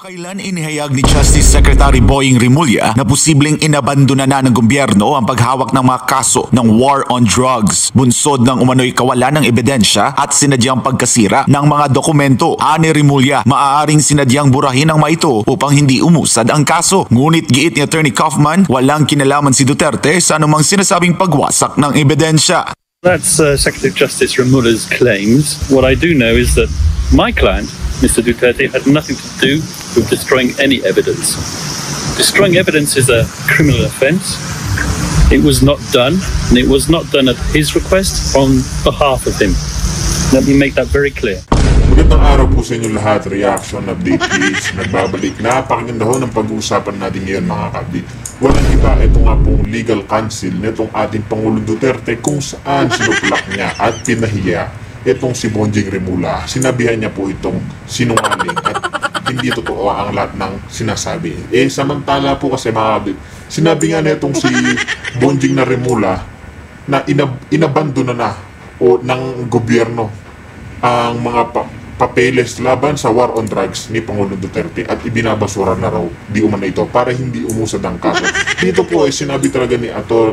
Kamakailan inihayag ni Justice Secretary Boying Rimulya na posibleng inabandona na ng gobyerno ang paghawak ng mga kaso ng war on drugs, bunsod ng umano'y kawalan ng ebidensya at sinadyang pagkasira ng mga dokumento. Ani Rimulya, maaaring sinadyang burahin ang mga ito upang hindi umusad ang kaso. Ngunit giit ni Attorney Kaufman, walang kinalaman si Duterte sa anumang sinasabing pagwasak ng ebidensya. That's Secretary of Justice Rimulya's claims. What I do know is that my client, Mr. Duterte, had nothing to do with destroying any evidence. Destroying evidence is a criminal offence. It was not done, and it was not done at his request on behalf of him. Let me make that very clear. Magandang araw po sa inyo lahat. Reaction Update PH nagbabalik. Napakaganda ho ng pag-uusapan natin ngayon mga ka-update. Walang iba, ito nga pong legal counsel nitong ating Pangulong Duterte kung saan sinuplak niya at pinahiya itong si Bonjing Rimulya. Sinabihan niya po itong sinungaling at hindi totoo ang lahat ng sinasabi. Samantala po kasi mga ka-update, sinabi nga na itong si Bonjing na Rimulya na inabandona na o ng gobyerno ang mga papeles laban sa war on drugs ni Pangulong Duterte at ibinabasura na raw di umano ito para hindi umusad ang kaso. Dito po ay sinabi talaga ni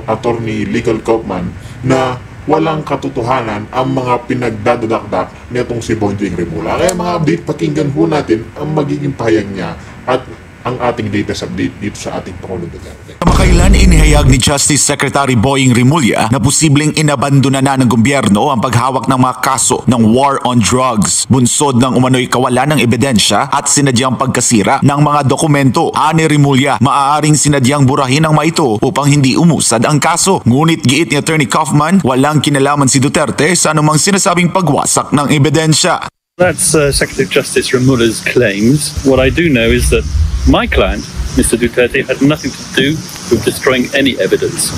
Attorney Legal Kaufman na walang katotohanan ang mga pinagdadadakdak nitong si Bonjing Rimulya. Kaya mga update, pakinggan po natin ang magiging pahayag niya at ang ating latest update dito sa ating Pangulong Duterte. Kamakailan inihayag ni Justice Secretary Boying Rimulya na posibleng inabandona na ng gobyerno ang paghawak ng mga kaso ng war on drugs, bunsod ng umano'y kawalan ng ebidensya at sinadyang pagkasira ng mga dokumento. Ani Rimulya, maaaring sinadyang burahin ang mga ito upang hindi umusad ang kaso. Ngunit giit ni Attorney Kaufman, walang kinalaman si Duterte sa anumang sinasabing pagwasak ng ebidensya. That's Secretary of Justice Rimulya's claims. What I do know is that my client, Mr. Duterte, had nothing to do with destroying any evidence.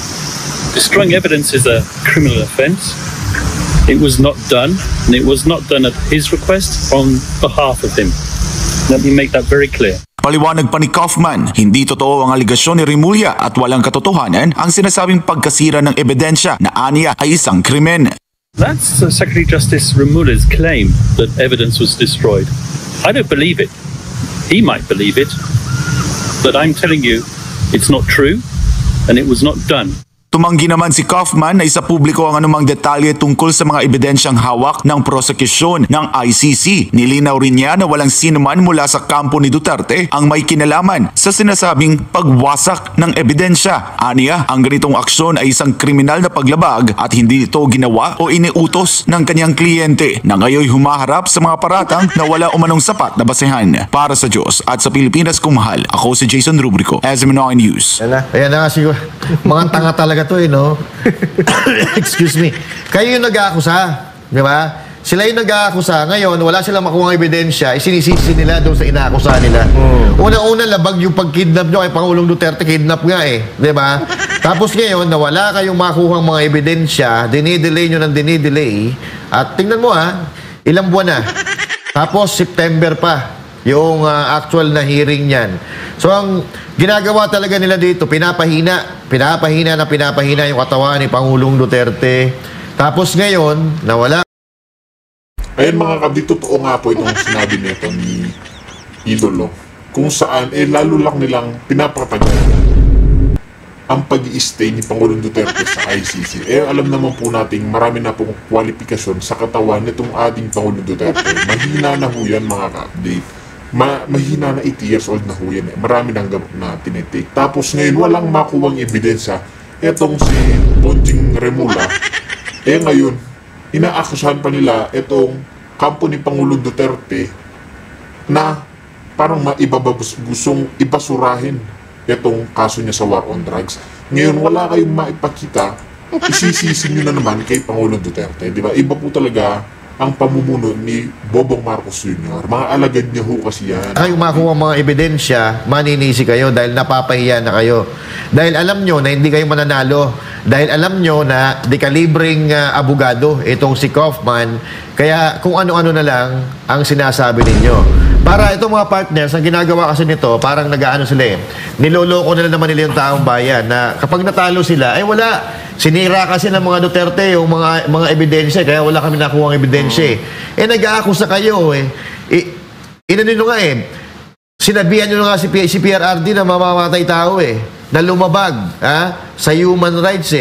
Destroying evidence is a criminal offence. It was not done, and it was not done at his request on behalf of him. Let me make that very clear. Paliwanag pa ni Kaufman, hindi totoo ang aligasyon ni Rimulya at walang katotohanan ang sinasabing pagkasira ng ebidensya na aniya ay isang krimen. That's Secretary of Justice Rimulya's claim that evidence was destroyed. I don't believe it. He might believe it, but I'm telling you, it's not true, and it was not done. Tumanggi naman si Kaufman na isa publiko ang anumang detalye tungkol sa mga ebidensyang hawak ng prosekusyon ng ICC. Nilinaw rin niya na walang sinuman mula sa kampo ni Duterte ang may kinalaman sa sinasabing pagwasak ng ebidensya. Aniya, ang ganitong aksyon ay isang kriminal na paglabag at hindi ito ginawa o iniutos ng kanyang kliyente na ngayon humaharap sa mga paratang na wala umanong sapat na basehan. Para sa Diyos at sa Pilipinas kung mahal, ako si Jason Rubrico, SMNI News. Ayan na siguro. Mga tanga talaga to no? Excuse me. Kayo yung nag-aakusa, di ba? Sila yung nag-aakusa. Ngayon, wala silang makuha ng ebidensya, isinisisi nila doon sa inaakusa nila. Una-una, labag yung pag-kidnap nyo kay Pangulong Duterte, kidnap nga di ba? Tapos ngayon, na wala kayong makuha ng mga ebidensya, dinidelay nyo ng dinidelay, at tingnan mo ilang buwan na. Tapos, September pa yung actual na hearing niyan. So, ang ginagawa talaga nila dito, pinapahina yung katawan ni Pangulong Duterte. Tapos ngayon, nawala. Ayun mga kabdi, totoo nga po itong sinabi nito ni Idolo. Kung saan, lalo lang nilang pinapatagal ang pag-i-stay ni Pangulong Duterte sa ICC. Alam naman po nating marami na pong kwalifikasyon sa katawan nitong ating Pangulong Duterte. Mahina na ho yan mga ka-update. Mahina na 80 years old na ho yan. Marami nang gamot na tinitik. Tapos ngayon, walang makuwang ebidensya. Etong si Bonjing Rimulya, ngayon, inaakusahan pa nila itong kampo ni Pangulong Duterte na parang gustong ibasurahin itong kaso niya sa war on drugs. Ngayon, wala kayong maipakita, isisisi nyo na naman kay Pangulong Duterte. Diba? Iba po talaga ang pamumuno ni Bobong Marcos Jr. Mga alagad niya ho kasi yan. Ay, makuha mga ebidensya, maninisi kayo dahil napapahiya na kayo. Dahil alam nyo na hindi kayo mananalo. Dahil alam nyo na dekalibreng abogado itong si Kaufman. Kaya kung ano-ano na lang ang sinasabi ninyo. Para itong mga partners, ang ginagawa kasi nito, parang nag-aano sila niloloko nila naman nila yung taong bayan na kapag natalo sila, wala. Sinira kasi ng mga Duterte yung mga ebidensya, kaya wala kami nakuha ang ebidensya. Nag-aakusa kayo inanino nga Sinabihan nyo na nga si PRRD na mamamatay tao na lumabag sa human rights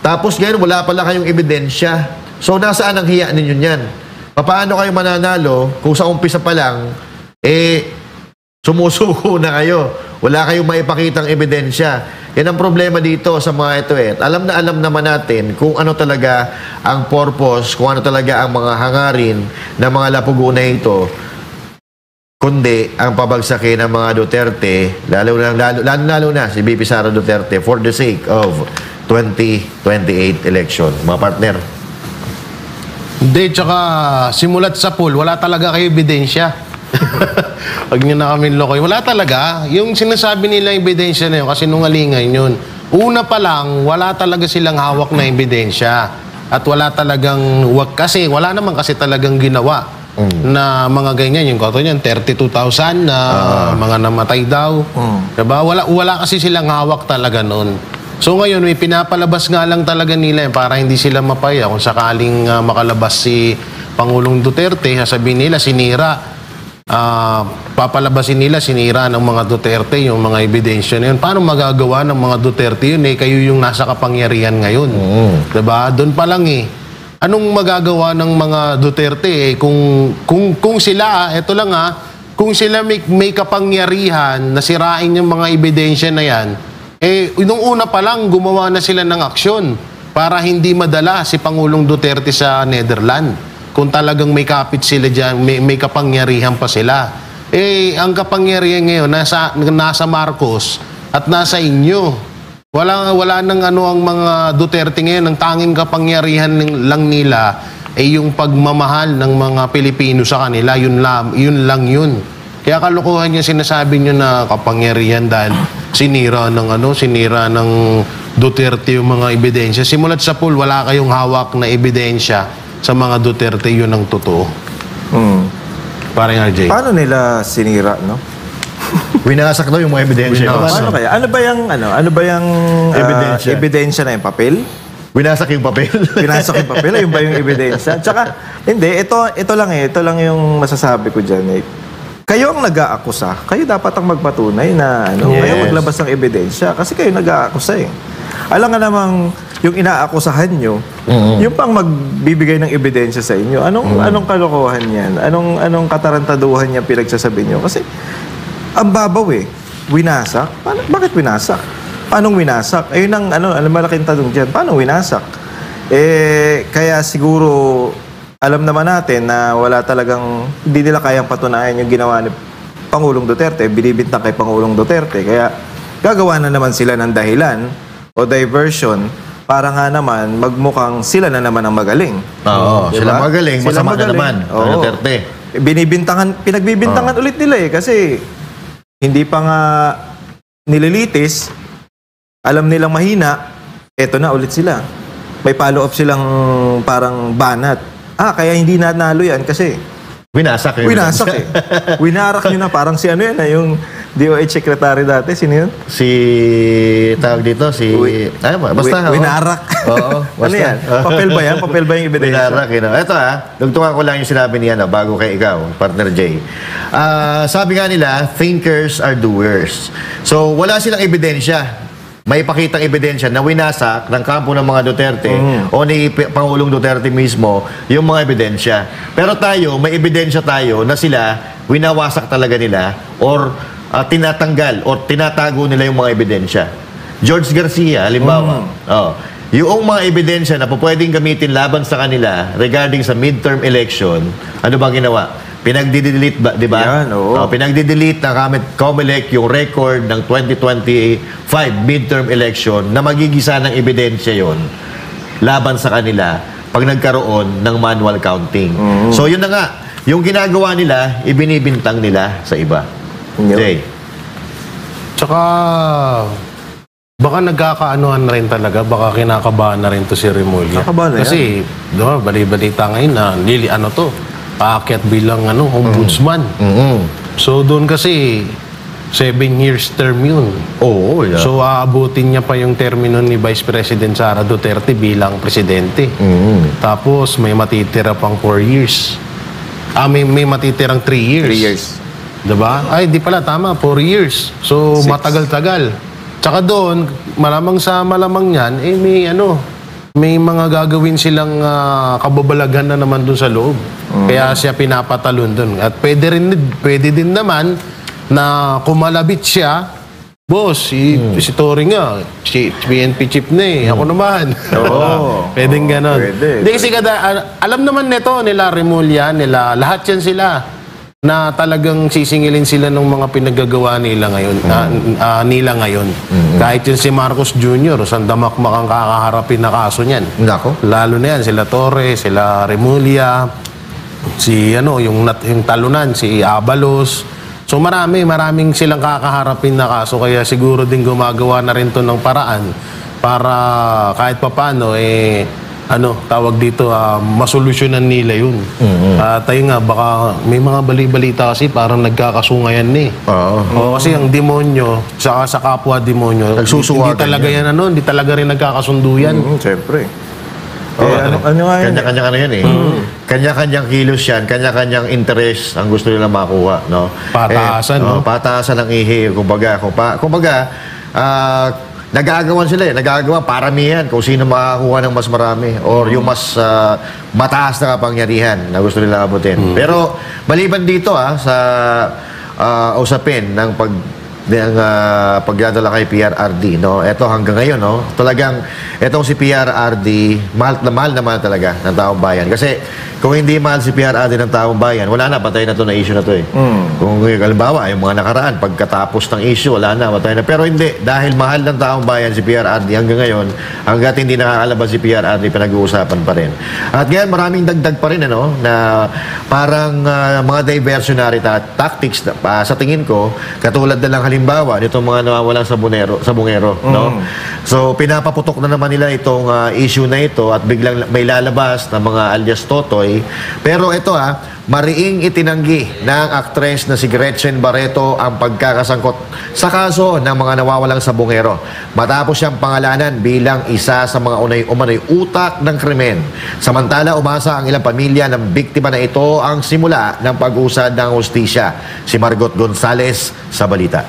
Tapos ngayon, wala pala kayong ebidensya. So, nasaan ang hiya ninyo niyan? Paano kayo mananalo kung sa umpisa pa lang, sumusuko na kayo? Wala kayong maipakitang ebidensya. Yan ang problema dito sa mga ito At alam naman natin kung ano talaga ang purpose, kung ano talaga ang mga hangarin ng mga lapuguna ito. Kundi ang pabagsakin ng mga Duterte, lalo na si BP Sara Duterte for the sake of 2028 election. Mga partner. Hindi, tsaka simulat sa pool, wala talaga kayo ebidensya. Huwag nyo na kami lokoy. Wala talaga. Yung sinasabi nila ebidensya na yun, kasi nungalingan yun. Una pa lang, wala talaga silang hawak na ebidensya. At wala talagang, wala naman kasi talagang ginawa na mga ganyan. Yung kato niyan, 32,000 na mga namatay daw. Diba? Wala kasi silang hawak talaga noon. So ngayon, may pinapalabas nga lang talaga nila para hindi sila mapaya. Kung sakaling makalabas si Pangulong Duterte, sasabihin nila, sinira. Papalabasin nila, sinira ng mga Duterte yung mga ebidensya na yun. Paano magagawa ng mga Duterte yun? Kayo yung nasa kapangyarihan ngayon. Diba? Doon pa lang Anong magagawa ng mga Duterte? Kung sila, eto lang kung sila may kapangyarihan na sirain yung mga ebidensya na yan, nung una pa lang, gumawa na sila ng aksyon para hindi madala si Pangulong Duterte sa Netherlands. Kung talagang may kapit sila dyan, may kapangyarihan pa sila. Ang kapangyarihan ngayon, nasa Marcos at nasa inyo. Wala nang ang mga Duterte ngayon. Ang tanging kapangyarihan lang nila yung pagmamahal ng mga Pilipino sa kanila. Yun lang yun. Kaya kalokohan yung sinasabi nyo na kapangyarihan dahil sinira ng Duterte yung mga ebidensya. Simulat sa pool, wala kayong hawak na ebidensya sa mga Duterte, yun ang totoo. Parang RJ. Paano nila sinira, no? Winasak daw yung mga ebidensya. Paano kaya? Ano ba yung ebidensya na yung papel? Winasak yung papel. Winasak yung papel? Ayun ba yung ebidensya? Tsaka, hindi. Ito lang yung masasabi ko dyan. Kayo ang nag-aakusa. Kayo dapat ang magpatunay na kayo maglabas ng ebidensya. Kasi kayo nag-aakusa Alam nga namang yung inaakusahan nyo, yung pang magbibigay ng ebidensya sa inyo, anong kalokohan yan? Anong katarantaduhan niya pinagsasabi nyo? Kasi ang babaw winasak? Bakit winasak? Paanong winasak? Ayun ang malaking tanong dyan. Paano winasak? Kaya siguro alam naman natin na wala talagang, hindi nila kayang patunayan yung ginawa ni Pangulong Duterte, binibintang kay Pangulong Duterte. Kaya gagawa na naman sila ng dahilan o diversion para nga naman magmukhang sila na naman ang magaling. Oo, diba? sila magaling, masama na naman. Duterte. Pinagbibintangan ulit nila kasi hindi pa nga nililitis, alam nilang mahina, eto na ulit sila. May follow-up silang parang banat. Kaya hindi nanalo yan kasi winasak Winarak nyo na parang si yung DOH Secretary dati. Sino yun? Tawag dito, winarak. Oo. Ano yan? Papel ba yan? Papel ba yung ebidensya? Winarak, Ito dugtungan ko lang yung sinabi niya bago kay ikaw, partner Jay. Sabi nga nila, thinkers are doers. So, wala silang ebidensya. May pakitang ebidensya na winasak ng kampo ng mga Duterte o ni Pangulong Duterte mismo yung mga ebidensya. Pero tayo, may ebidensya tayo na sila winawasak talaga nila or tinatanggal o tinatago nila yung mga ebidensya. George Garcia, halimbawa, yung mga ebidensya na pwedeng gamitin laban sa kanila regarding sa midterm election, ano bang ginawa? Pinagdi-delete ba, di ba? Yan, oo. Pinagdi-delete ng COMELEC yung record ng 2025 midterm election na magigisa ng ebidensya yon laban sa kanila pag nagkaroon ng manual counting. So yun na nga, yung ginagawa nila, ibinibintang nila sa iba. Jay. Tsaka, baka nagkakaanuhan na rin talaga, baka kinakabahan na rin to si Remulla. Nakabahan na Kasi, bali-balita ngayon na paakyat bilang ombudsman. So doon kasi 7 years term yun. Oo, yeah. So aabutin niya pa yung termino ni Vice President Sara Duterte bilang presidente. Tapos may matitira pang 4 years. May matitirang 3 years. 3 years. Diba? Ay, di pala, tama, 4 years. So, matagal-tagal. Tsaka doon, malamang sa malamang yan, may mga gagawin silang kababalaghan na naman doon sa loob. Kaya siya pinapatalon doon. At pwede din naman na kumalabit siya, boss, si Tory nga, PNP chief na eh. Ako naman. Oo. Pwedeng ganon. Pwede. Hindi kasi alam naman nito, nila Remulla, nila, lahat yan sila na talagang sisingilin sila ng mga pinaggagawa nila ngayon. Kahit yun si Marcos Jr., sandamakmak ang kakaharapin na kaso niyan. Nako. Lalo na yan, sila Torre, sila Remulla, yung talunan, si Abalos. So maraming silang kakaharapin na kaso, kaya siguro din gumagawa na rin to ng paraan para kahit papano tawag dito, masolusyonan nila yun. Tayo nga, baka may mga bali-balita kasi parang nagkakasungayan eh. Oo. Kasi ang demonyo, saka sa kapwa demonyo, Nagsusuwagan hindi talaga yan, hindi talaga rin nagkakasundo yan. Siyempre. Ano nga yun? Kanya-kanya yan eh. Kanya-kanyang kilos yan, kanya-kanyang interest ang gusto nila makuha, no? Pataasan, no? Pataasan ng ihi, kumbaga, nagagawan sila eh. Nagagawa paramihan kung sino makakuha ng mas marami or yung mas mataas na kapangyarihan na gusto nila abutin. Pero maliban dito sa usapin ng pagdadala kay PRRD, no? Ito hanggang ngayon, no? Talagang etong si PRRD, mahal naman talaga ng taong bayan. Kasi kung hindi mahal si PRRD ng taong bayan, wala na, patay na to na issue na to eh. Kung halimbawa, yung mga nakaraan, pagkatapos ng issue, wala na, patay na. Pero hindi, dahil mahal ng taong bayan si PRRD hanggang ngayon, hanggat hindi nakakalabas si PRRD, pinag-uusapan pa rin. At ngayon, maraming dagdag pa rin, na parang mga diversionary tactics sa tingin ko, katulad na lang halimbawa, nitong mga nawawalang sabungero, no? So, pinapaputok na naman nila itong issue na ito at biglang may lalabas na mga alias Totoy. Pero ito mariing itinanggi ng aktres na si Gretchen Barreto ang pagkakasangkot sa kaso ng mga nawawalang sabungero matapos siyang pangalanan bilang isa sa mga umano'y utak ng krimen. Samantala, umasa ang ilang pamilya ng biktima na ito ang simula ng pag-usad ng hustisya. Si Margot Gonzales sa balita.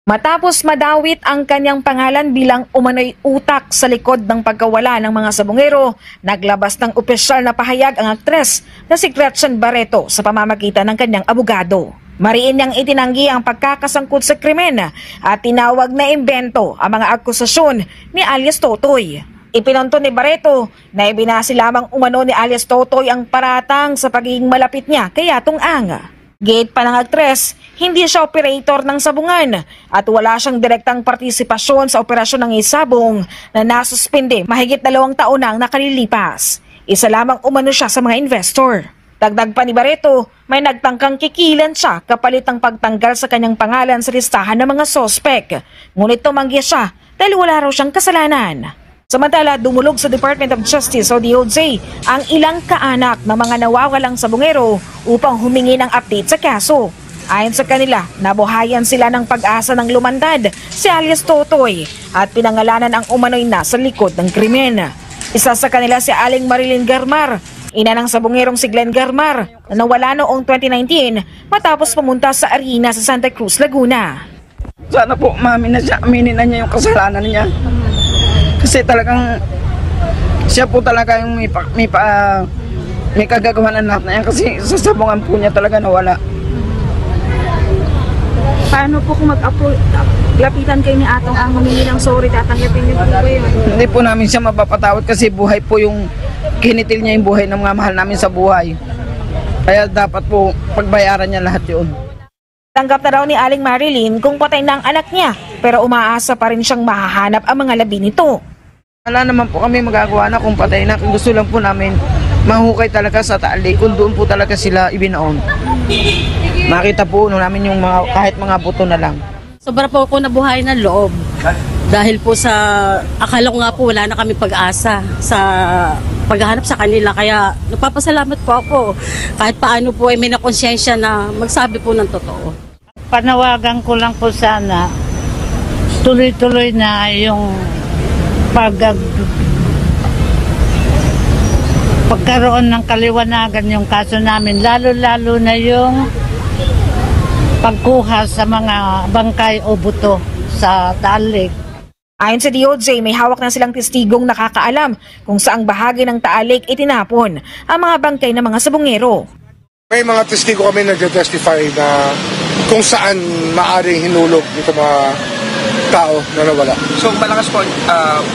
Matapos madawit ang kanyang pangalan bilang umano'y utak sa likod ng pagkawala ng mga sabungero, naglabas ng opisyal na pahayag ang aktres na si Gretchen Barreto sa pamamagitan ng kanyang abogado. Mariin niyang itinanggi ang pagkakasangkot sa krimen at tinawag na imbento ang mga akusasyon ni alias Totoy. Ipinanto ni Barreto na ibinasi lamang umano ni alias Totoy ang paratang sa pagiging malapit niya kay Atong Ang. Gate pa ng aktres, hindi siya operator ng sabungan at wala siyang direktang partisipasyon sa operasyon ng isabong na nasuspinde mahigit 2 taon nang nakalilipas. Isa lamang umano siya sa mga investor. Dagdag pa ni Barreto, may nagtangkang kikilan siya kapalit ng pagtanggal sa kanyang pangalan sa listahan ng mga sospek. Ngunit tumanggi siya dahil wala raw siyang kasalanan. Samantala, dumulog sa Department of Justice o DOJ ang ilang kaanak ng mga nawawalang sabungero upang humingi ng update sa kaso. Ayon sa kanila, nabuhayan sila ng pag-asa ng lumandad si alias Totoy at pinangalanan ang umano'y nasa likod ng krimen. Isa sa kanila si Aling Marilyn Garmar, ina ng sabungerong si Glenn Garmar na nawala noong 2019 matapos pumunta sa arena sa Santa Cruz, Laguna. Sana po, mami, na siya, aminin na niya yung kasalanan niya. Kasi talagang siya po talaga yung may kagagawa ng lahat na yan kasi sa sabungan po niya talaga nawala. Paano po kung lapitan kayo ni Atong Ang humingi ng sorry, tatanggapin niyo po yun? Hindi po namin siya mapapatawad kasi buhay po yung kinitil niya yung buhay ng mga mahal namin sa buhay. Kaya dapat po pagbayaran niya lahat yun. Tanggap na raw ni Aling Marilyn kung patay na ang anak niya pero umaasa pa rin siyang mahahanap ang mga labi nito. Wala naman po kami magagawa na kung patay na. Kung gusto lang po namin mahukay talaga sa tali kung doon po talaga sila ibinaon. Makita po namin yung kahit mga buto na lang. Sobra po ako nabuhay ng loob. Dahil po sa akala ko nga po wala na kami pag-asa sa paghahanap sa kanila. Kaya nagpapasalamat po ako kahit paano po ay may nakonsensya na magsabi po ng totoo. Panawagan ko lang po sana tuloy-tuloy na yung pagkaroon ng kaliwanagan yung kaso namin. Lalo-lalo na yung pagkuha sa mga bangkay o buto sa Taalik. Ayon sa DOJ, may hawak na silang testigong nakakaalam kung saang bahagi ng Taalik itinapon ang mga bangkay ng mga sabungero. May mga testigo kami nagte-testify na kung saan maaring hinulog dito mga tao na nawala. So malakas po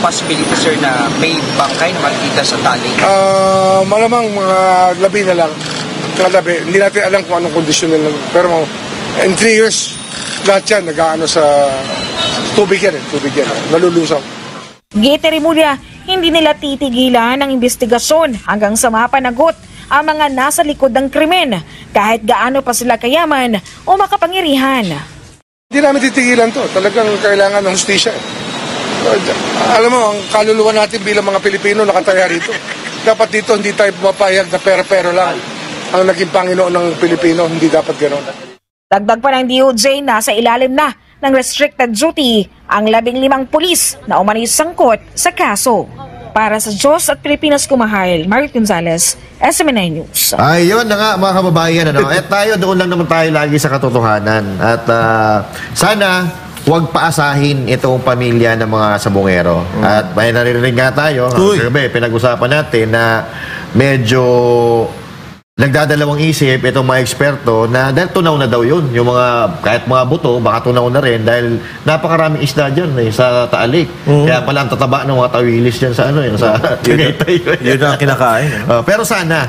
possibility, sir, na may bangkay na makikita sa Taalik? Malamang mga labi na lang. Hindi natin alam kung anong kondisyon nila. Pero in 3 years, lahat yan nag-aano sa tubig yan. Nalulusaw. Gete Rimulya, hindi nila titigilan ang investigasyon hanggang sa mapanagot ang mga nasa likod ng krimen kahit gaano pa sila kayaman o makapangyarihan. Hindi namin titigilan to. Talagang kailangan ng hustisya. Alam mo, ang kaluluwa natin bilang mga Pilipino nakataya rito. Dapat dito hindi tayo pumapayag na pera-pero lang ang naging Panginoon ng Pilipino. Hindi dapat gano'n. Dagdag pa ng DOJ, nasa ilalim na ng restricted duty ang 15 pulis na umano'y sangkot sa kaso. Para sa Diyos at Pilipinas kumahal, Marit Gonzalez, SMNI News. Ayun na nga mga kababayan. Tayo doon lang naman tayo lagi sa katotohanan. At sana huwag paasahin itong pamilya ng mga sabungero. At may naririnig nga tayo, gabi, pinag-usapan natin na medyo nagdadalawang isip itong mga eksperto na dahil tunaw na daw yun. Yung mga, kahit mga buto, baka tunaw na rin dahil napakaraming isda dyan sa Taalik. Kaya pala ang tataba ng mga tawilis dyan sa sa Tagaytay. Yun ang kinakain. Pero sana,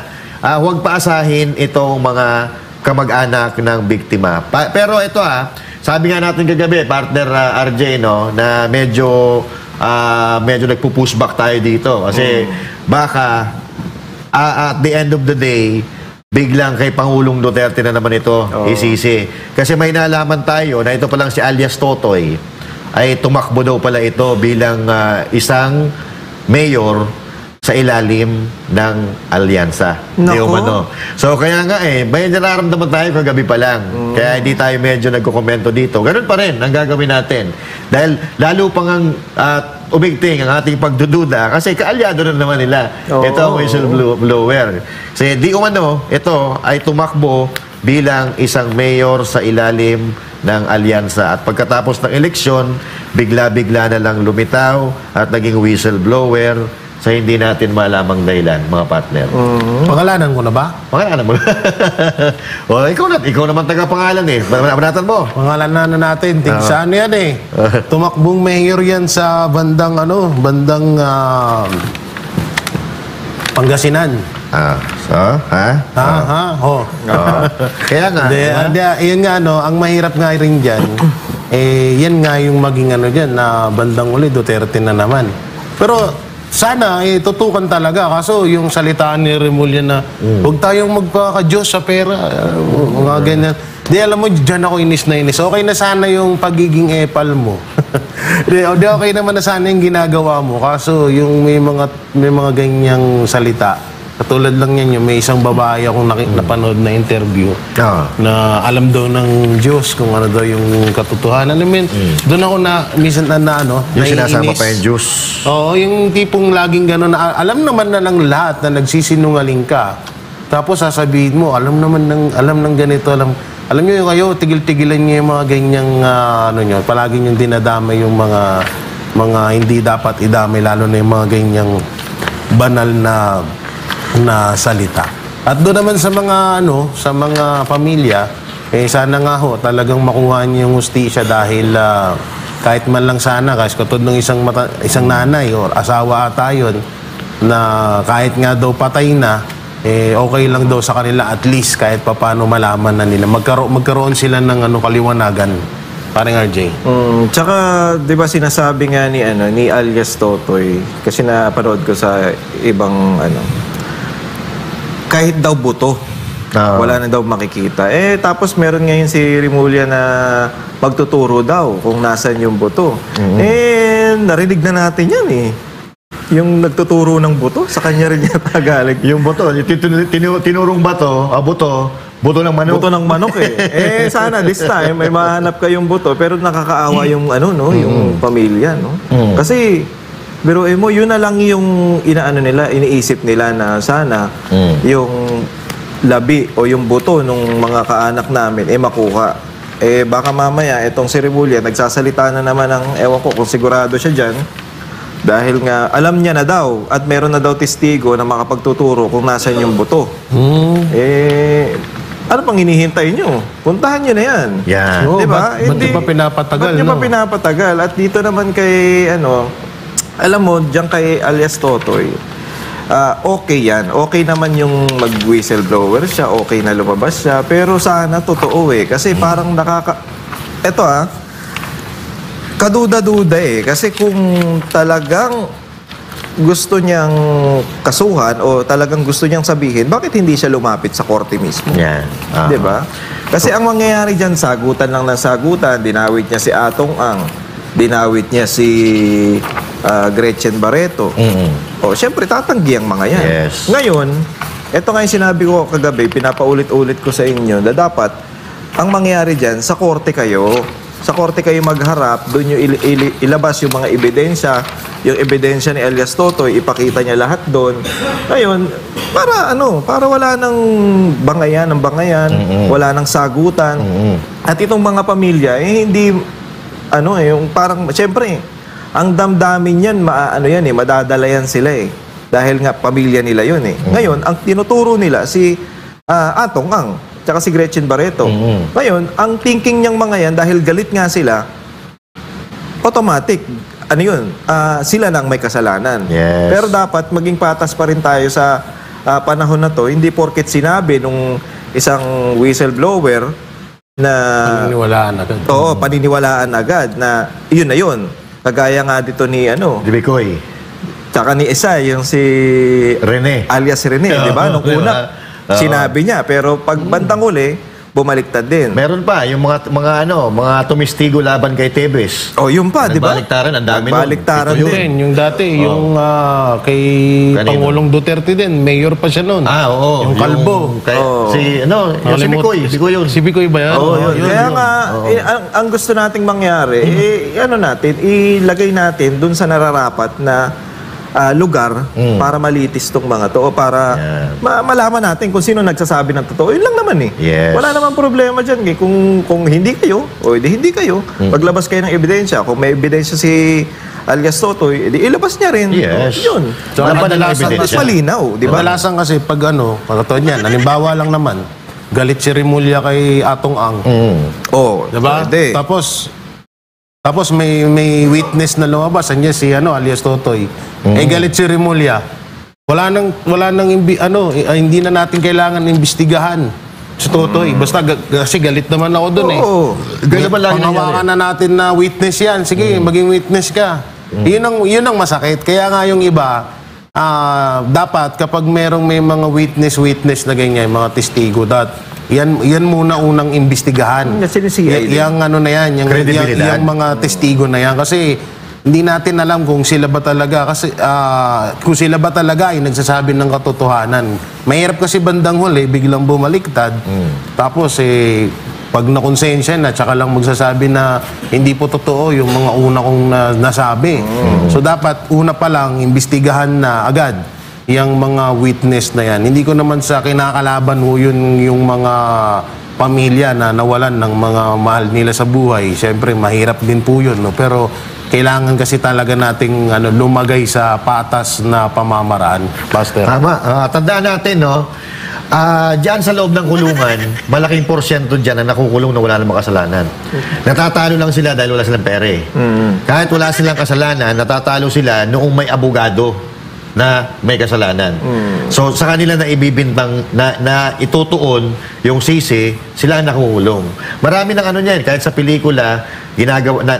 huwag paasahin itong mga kamag-anak ng biktima. Pero ito sabi nga natin kagabi, partner RJ, na medyo nagpo-push back tayo dito. Kasi baka at the end of the day, biglang kay Pangulong Duterte na naman ito isisi. Kasi may nalaman tayo na ito palang si alias Totoy ay tumakbo daw pala ito bilang isang mayor sa ilalim ng alyansa. So kaya nga may nararamdaman tayo kagabi pa lang. Kaya hindi tayo medyo nagkokomento dito. Ganun pa rin ang gagawin natin. Dahil lalo pang umigting ang ating pagdududa kasi kaalyado na naman nila. Ito ang whistleblower. Kasi ito ay tumakbo bilang isang mayor sa ilalim ng alyansa. At pagkatapos ng eleksyon, bigla-bigla na lang lumitaw at naging whistleblower sa hindi natin malamang dahilan, mga partner. Pangalanan ko na ba? Pangalanan mo. Ikaw naman taga-pangalan Banatan mo. Pangalanan na natin. Saan yan Tumakbong mayor yan sa bandang Pangasinan. Kaya nga. Yan nga, ang mahirap nga rin dyan, yan nga yung maging dyan, na bandang uli, Duterte na naman. Pero, sana, tutukan talaga. Kaso, yung salitaan ni Remulla na huwag tayong magpaka-Diyos sa pera. Mga ganyan. Di, alam mo, dyan ako inis na inis. Okay na sana yung pagiging epal mo. Di, okay naman na sana yung ginagawa mo. Kaso, yung may mga ganyang salita, katulad lang yan, yung may isang babae akong napanood na interview na alam daw ng Diyos kung ano daw yung katotohanan. I mean, doon ako minsan yung sinasama pa yung Diyos. Oo, yung tipong laging gano'n na alam naman na ng lahat na nagsisinungaling ka. Tapos sasabihin mo, alam ng ganito, alam nyo yung kayo, tigil-tigilan nyo yung mga ganyang, palagi nyo dinadamay yung mga hindi dapat idamay, lalo na yung mga ganyang banal na salita. At doon naman sa mga pamilya, sana nga talagang makuha niyo yung hustisya dahil kahit man lang sana, kasi katulad ng isang nanay o asawa ata yun, na kahit nga daw patay na, okay lang daw sa kanila at least kahit paano malaman na nila. Magkaroon sila ng kaliwanagan. Parang RJ. Tsaka, di ba sinasabi nga ni alias Totoy, kasi napanood ko sa ibang kahit daw buto, wala na daw makikita. Tapos meron ngayon si Remulla na magtuturo daw kung nasan yung buto. Narinig na natin yan Yung nagtuturo ng buto, sa kanya rin yung tagalag. Yung buto, tinurong buto ng manok. Buto ng manok sana this time may mahanap kayong buto, pero nakakaawa yung yung pamilya, Kasi biruin mo, yun na lang yung iniisip nila na sana yung labi o yung buto ng mga kaanak namin makuha. Baka mamaya itong si Remulla nagsasalita na naman ng ewan ko kung sigurado siya dyan dahil nga alam niya na daw at meron na daw testigo na makapagtuturo kung nasan yung buto. Ano pang hinihintay nyo? Puntahan nyo na yan. Yan. Diba? Ba't nyo pa pinapatagal? Ba't nyo pa pinapatagal? At dito naman kay alam mo, diyan kay alias Totoy, okay yan. Okay naman yung mag-whistleblower siya, okay na lumabas siya, pero sana totoo kasi parang eto kaduda-duda kasi kung talagang gusto niyang kasuhan o talagang gusto niyang sabihin, bakit hindi siya lumapit sa korte mismo? Yan. Diba? Kasi ang mangyayari dyan, sagutan lang ng sagutan, dinawit niya si Atong Ang, dinawit niya si Gretchen Barreto. O, syempre, tatanggi ang mga yan. Yes. Ngayon, ito nga yung sinabi ko kagabi, pinapaulit-ulit ko sa inyo, na dapat, ang mangyayari dyan, sa korte kayo magharap, doon nyo ilabas yung mga ebidensya, yung ebidensya ni alias Totoy, ipakita niya lahat doon. Ngayon, para wala nang bangayan, wala nang sagutan. At itong mga pamilya, hindi, yung parang, siyempre, ang damdamin yan, madadala yan sila Dahil nga, pamilya nila yun Ngayon, ang tinuturo nila, si Atong Ang, tsaka si Gretchen Barreto. Ngayon, ang thinking niyang mga yan, dahil galit nga sila, automatic, sila nang may kasalanan. Yes. Pero dapat maging patas pa rin tayo sa panahon na to. Hindi porket sinabi nung isang whistleblower na paniniwalaan agad. Oo, paniniwalaan agad na yun. Kagaya nga dito ni Dibicoy. Tsaka ni Isa, yung si Rene. Alias Rene, di ba? Nung una, sinabi niya. Pero pag bandang uli, bumaliktad din. Meron pa, yung mga tumistigo laban kay Tebes. Yun pa, di ba? Nagbaliktaran, ang dami nun. Nagbaliktaran Ito din. yung dati, yung kay Pangulong Duterte din, mayor pa siya noon. Oo. Yung kalbo. Yung si Bicoy. Bicoy yun. Si Bicoy ba yan? Yun. Kaya nga, ang gusto nating mangyari, ilagay natin dun sa nararapat na lugar para malitis tong mga to o para malaman natin kung sino nagsasabi ng totoo. Yun lang naman Yes. Wala namang problema dyan kung hindi kayo o hindi kayo, paglabas kayo ng ebidensya. Kung may ebidensya si alias Totoy, ilabas niya rin. Yes. Yun. So, Mas malinaw, di ba? Kadalasan kasi pag pagkataon yan, halimbawa lang naman, galit si Remulla kay Atong Ang. Diba? Pwede. Tapos may witness na lumabas, niya si alias Totoy. Galit si Remulla. Wala nang hindi na natin kailangan imbestigahan si Totoy. Basta kasi galit naman ako doon Panghawakan na natin na witness yan. Sige, maging witness ka. Yun ang masakit. Kaya nga yung iba, dapat kapag may mga witness na ganyan, mga testigo, yan muna unang imbestigahan. Yung yung mga testigo na yan. Kasi hindi natin alam kung sila ba talaga ay nagsasabi ng katotohanan. Mahirap kasi bandang huli, biglang bumaliktad. Tapos pag nakonsensya na, tsaka lang magsasabi na hindi po totoo yung mga una kong nasabi. So dapat una pa lang, imbestigahan na agad yung mga witness na yan. Hindi ko naman sa kinakalaban yung mga pamilya na nawalan ng mga mahal nila sa buhay. Siyempre, mahirap din po yun. Pero kailangan kasi talaga nating lumagay sa patas na pamamaraan. Pastor. Tama. Tandaan natin, diyan sa loob ng kulungan, malaking porsyento diyan na nakukulong na wala namang kasalanan. Natatalo lang sila dahil wala silang pere. Kahit wala silang kasalanan, natatalo sila noong may abogado na may kasalanan. So sa kanila na ibibintang na itutuon yung sisi, sila ang nakukulong. Marami ng niyan, kahit sa pelikula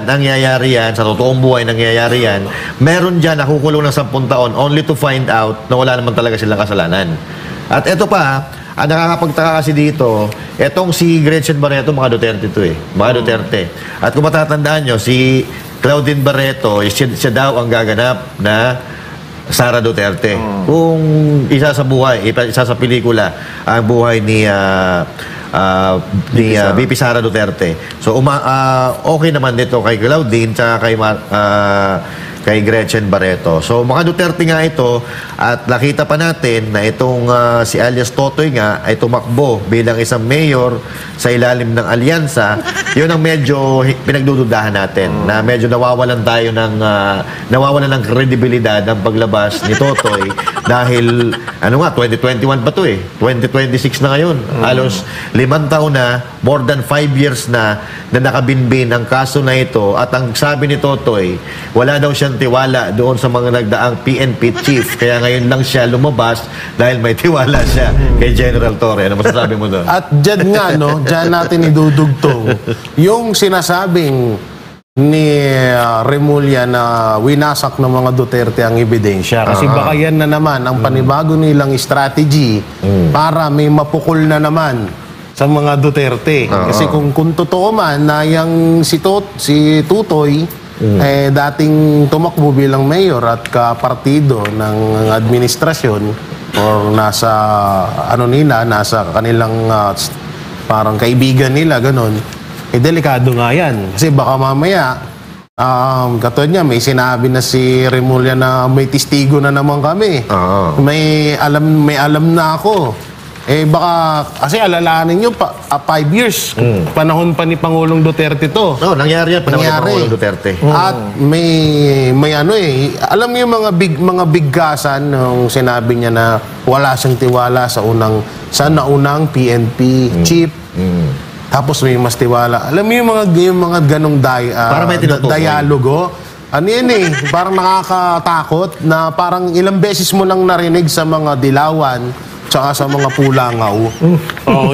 nangyayari yan, sa totoong buhay nangyayari yan. Meron diyan nakukulong ng 10 taon only to find out na wala naman talaga silang kasalanan. At eto pa, ang nakakapagtaka kasi dito, etong si Gretchen Barreto, mga Duterte to mga Duterte. At kung matatandaan nyo, si Claudine Barreto, siya daw ang gaganap na Sara Duterte. Kung isa sa buhay, isa sa pelikula, ang buhay ni VP Sara Duterte. So, okay naman dito kay Claudine, tsaka kay Gretchen Barreto. So mga Duterte nga ito at nakita pa natin na itong si alias Totoy nga ay tumakbo bilang isang mayor sa ilalim ng alyansa. Yun ang medyo pinagdududahan natin na medyo nawawalan tayo ng nawawalan ng kredibilidad ang paglabas ni Totoy dahil ano nga 2021 pa to 2026 na ngayon. Halos 5 taon na, more than 5 years na nakabinbin ang kaso na ito at ang sabi ni Totoy, wala daw siyang tiwala doon sa mga nagdaang PNP chief. Kaya ngayon lang siya lumabas dahil may tiwala siya kay General Torre. Ano masasabi mo doon? At dyan nga, no, dyan natin idudugtong yung sinasabing ni Remulla na winasak ng mga Duterte ang ebidensya. Kasi baka yan na naman ang panibago nilang strategy para may mapukol na naman sa mga Duterte. Kasi kung totoo man na yung si Tutoy dating tumakbo bilang mayor at kapartido ng administrasyon or nasa nasa kanilang parang kaibigan nila, ganun, delikado nga yan. Kasi baka mamaya katulad niya, may sinabi na si Remulla na may testigo na naman kami. May alam na ako. Baka, kasi alalahanin nyo, 5 years, panahon pa ni Pangulong Duterte to. Nangyari yan, panahon ni Pangulong Duterte. At may alam mo yung mga bigkasan nung sinabi niya na wala siyang tiwala sa naunang PNP chief. Tapos may mas tiwala. Alam mo yung mga ganong dialogo. Ano yan parang nakakatakot na parang ilang beses mo lang narinig sa mga dilawan tsaka sa mga pulangaw.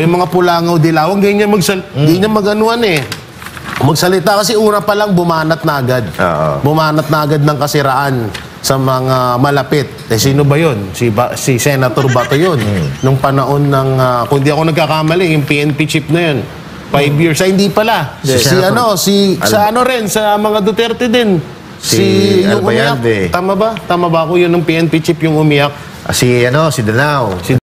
Yung mga pulangaw, dilawan, ganyan maganuan magsalita kasi una pa lang bumanat na agad. Bumanat na agad ng kasiraan sa mga malapit. Sino ba yun? Si Senator Bato yun. Nung panahon ng, kung di ako nagkakamali, yung PNP chief na yun. 5 years. Hindi pala. Sa mga Duterte din. Albayalde. Tama ba? Tama ba ako yun ng PNP chief yung umiyak? Si Danao.